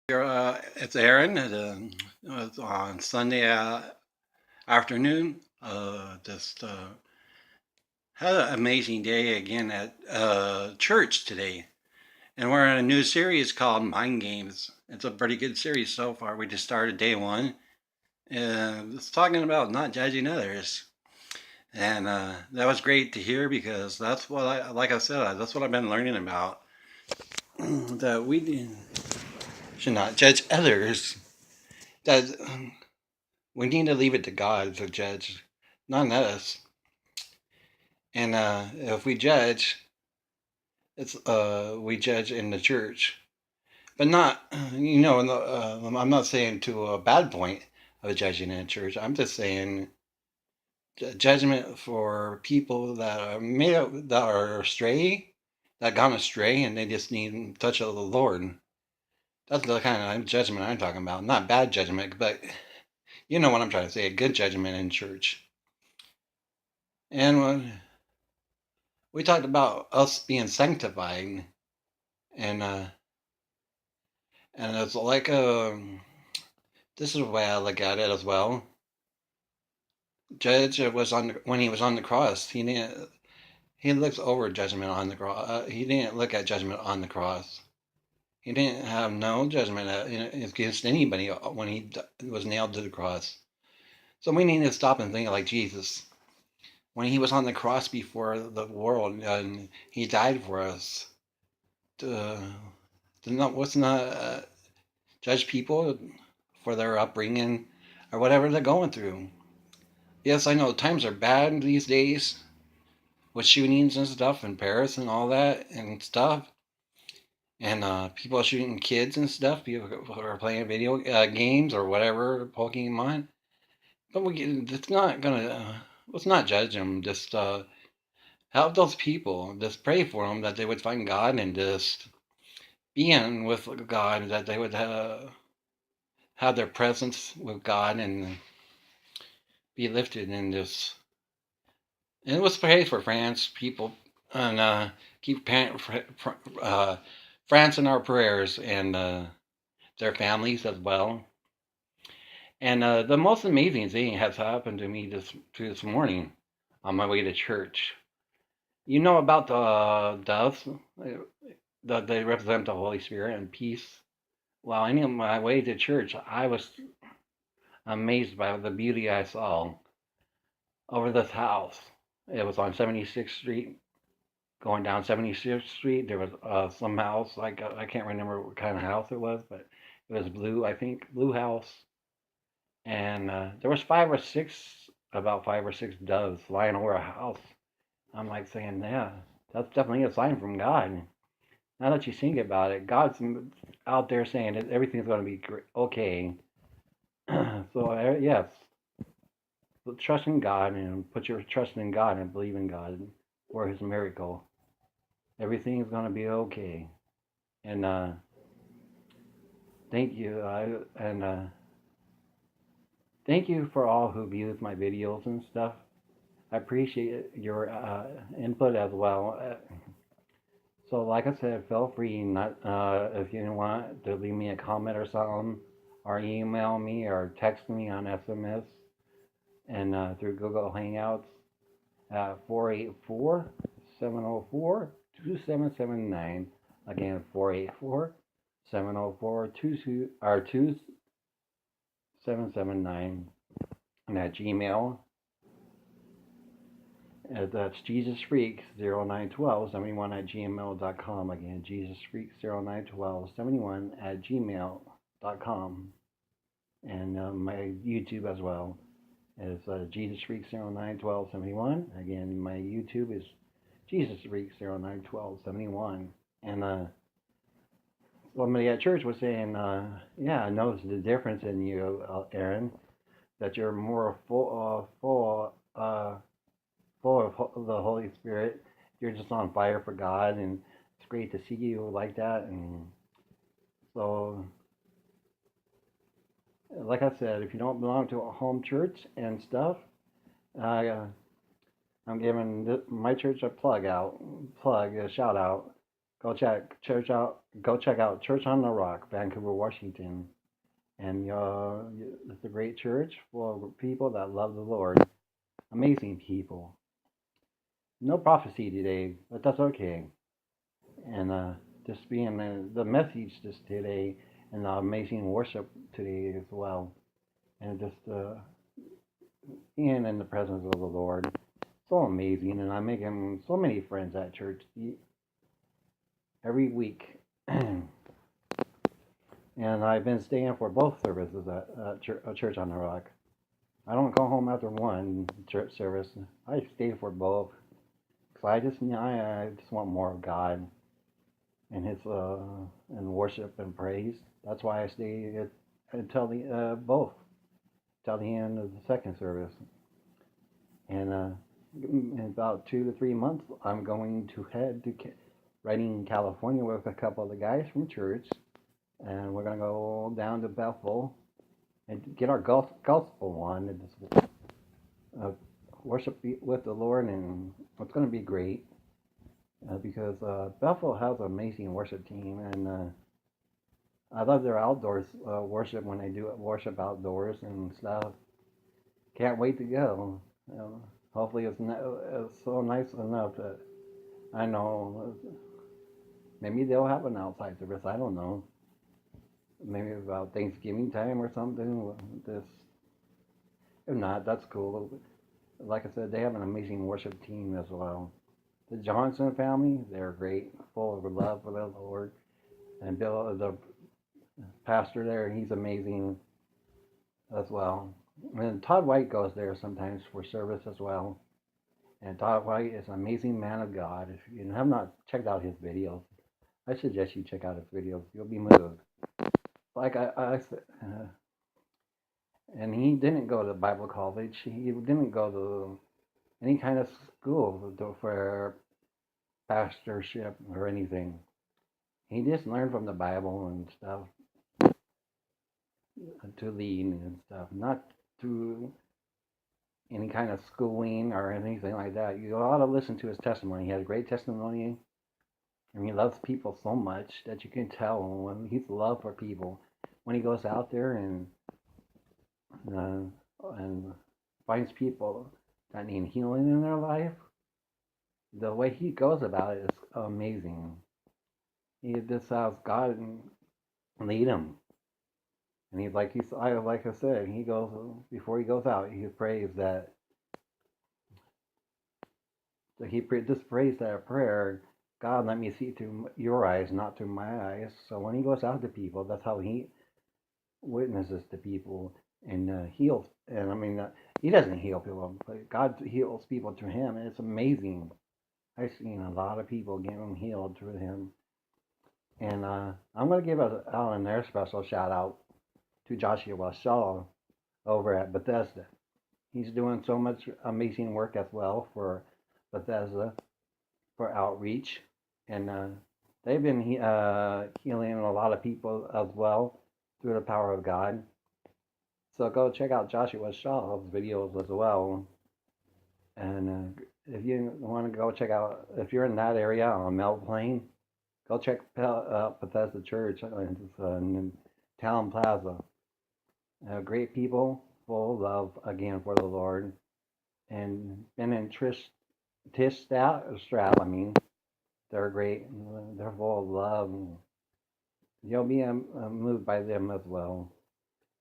It's Aaron. It's on Sunday afternoon. Just had an amazing day again at church today. And we're in a new series called Mind Games. It's a pretty good series so far. We just started day one. And it's talking about not judging others. And that was great to hear because that's what like I said, that's what I've been learning about. That we should not judge others. That we need to leave it to God to judge, not us. And if we judge, it's we judge in the church, but not I'm not saying to a bad point of judging in the church. I'm just saying judgment for people that are that are astray, that gone astray, and they just need a touch of the Lord. That's the kind of judgment I'm talking about. Not bad judgment, but you know what I'm trying to say. A good judgment in church. And when we talked about us being sanctified, and it's like this is the way I look at it as well. Judge was on when he was on the cross. He looks over judgment on the cross. He didn't look at judgment on the cross. He didn't have no judgment against anybody when he was nailed to the cross. So we need to stop and think like Jesus. When he was on the cross before the world and he died for us, to, what's not judge people for their upbringing or whatever they're going through. Yes, I know times are bad these days with shootings and stuff in Paris and all that and stuff. And people are shooting kids and stuff. People are playing video games or whatever, Pokemon. But it's not gonna. Let's not judge them. Just help those people. Just pray for them that they would find God and just be in with God. That they would have their presence with God and be lifted in this. And let's pray for France people and keep France in our prayers and their families as well. And the most amazing thing has happened to me this morning on my way to church. You know about the doves that they represent the Holy Spirit and peace. Well, on my way to church, I was amazed by the beauty I saw over this house. It was on 76th Street. Going down 76th Street, there was some house. Like I can't remember what kind of house it was, but it was blue. I think blue house, and there was about 5 or 6 doves flying over a house. I'm like saying, yeah, that's definitely a sign from God. Now that you think about it, God's out there saying that everything's going to be okay. So yes, trust in God and put your trust in God and believe in God for His miracle. Everything is going to be okay. And thank you. Thank you for all who views my videos and stuff. I appreciate your input as well. So, like I said, feel free not if you want to leave me a comment or something, or email me or text me on SMS and through Google Hangouts at 484-704-2779. Again, 484-704-2779. And at Gmail. That's JesusFreak091271 at gmail.com. Again, JesusFreak091271 at gmail.com. And my YouTube as well is JesusFreak091271. Again, my YouTube is JesusFreak091271. And somebody at church was saying, yeah, I noticed the difference in you, Aaron, that you're more full of the Holy Spirit. You're just on fire for God, and it's great to see you like that. And so, like I said, if you don't belong to a home church and stuff, I'm giving my church a shout out. Go check church out go check out Church on the Rock, Vancouver, Washington. And it's a great church full of people that love the Lord. Amazing people. No prophecy today, but that's okay. And just being the message just today and the amazing worship today as well. And just being in the presence of the Lord. So amazing. And I'm making so many friends at church every week. And I've been staying for both services at Church on the Rock. I don't go home after one church service. I stay for both. So I just want more of God and His and worship and praise. That's why I stay until the both till the end of the second service. And in about 2 to 3 months, I'm going to head to Redding, California, with a couple of the guys from church, and we're gonna go down to Bethel and get our gospel on and just worship with the Lord, and it's gonna be great because Bethel has an amazing worship team, and I love their outdoors worship when they do worship outdoors and stuff. Can't wait to go. Hopefully, it's so nice enough that I know maybe they'll have an outside service. I don't know. Maybe about Thanksgiving time or something. This, if not, that's cool. Like I said, they have an amazing worship team as well. The Johnson family, they're great, full of love for the Lord. And Bill, the pastor there, he's amazing as well. And Todd White goes there sometimes for service as well. And Todd White is an amazing man of God. If you have not checked out his videos, I suggest you check out his videos. You'll be moved. Like and he didn't go to Bible college. He didn't go to any kind of school for pastorship or anything. He just learned from the Bible and stuff to lead and stuff, not through any kind of schooling or anything like that. You ought to listen to his testimony. He has a great testimony, and he loves people so much that you can tell when he's love for people. When he goes out there and finds people that need healing in their life, the way he goes about it is amazing. He just has God lead him. And like I said, he goes before he goes out, he prays that just prays that prayer. God, let me see through your eyes, not through my eyes. So when he goes out to people, that's how he witnesses to people and heals. And I mean, he doesn't heal people, but God heals people through him. And it's amazing. I've seen a lot of people getting healed through him. And I'm going to give out another special shout out to Joshua Shaw over at Bethesda. He's doing so much amazing work as well for Bethesda for outreach, and they've been healing a lot of people as well through the power of God. So go check out Joshua Shaw's videos as well. And if you want to go check out, if you're in that area on Mel Plain, go check out Bethesda Church in Town Plaza. Great people, full of love again for the Lord. And Ben and Tish Stroud, I mean, they're great. They're full of love. And you'll be moved by them as well.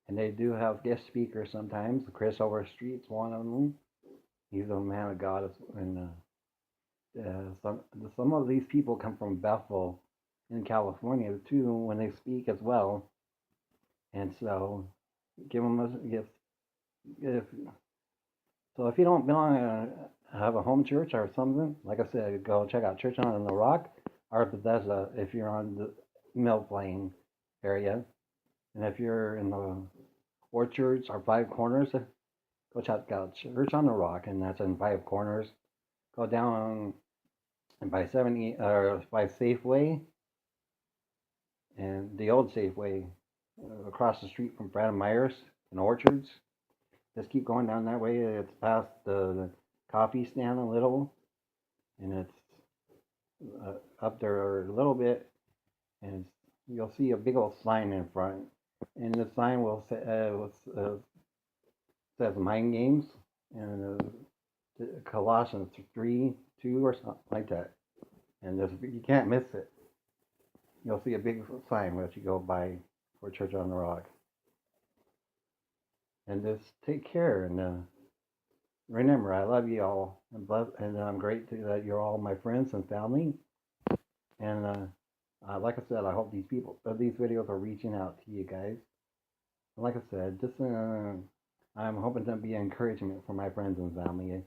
And they do have guest speakers sometimes. Chris Overstreet's one of them. He's a man of God. And some of these people come from Bethel in California too when they speak as well. And so give them a gift. If So if you don't belong have a home church or something, like I said, go check out Church on the Rock or Bethesda if you're on the Mill Plain area. And if you're in the Orchards or Five Corners, go check out Church on the Rock, and that's in Five Corners. Go down by 70 or by Safeway and the old Safeway across the street from Brad Myers and Orchards. Just keep going down that way. It's past the coffee stand a little, and it's up there a little bit, and you'll see a big old sign in front, and the sign says mind games, and Colossians 3:2 or something like that. And you can't miss it. You'll see a big sign as you go by for Church on the Rock. And just take care and remember, I love you all, and I'm grateful that you're all my friends and family. And like I said, I hope these videos are reaching out to you guys. And like I said, I'm hoping to be encouragement for my friends and family.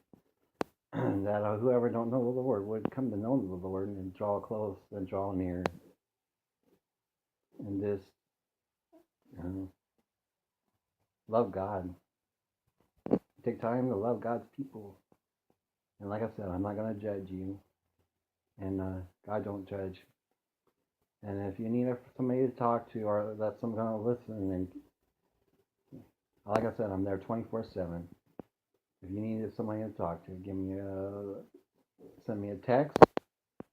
That whoever don't know the Lord would come to know the Lord and draw close and draw near, and just uh, love God. Take time to love God's people. And like I said, I'm not gonna judge you, and God don't judge. And if you need somebody to talk to or that someone's gonna listen, and like I said, I'm there 24/7. If you need somebody to talk to, send me a text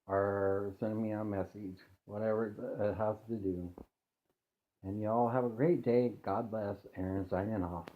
or send me a message, whatever it has to do. And you all have a great day. God bless. Aaron signing off.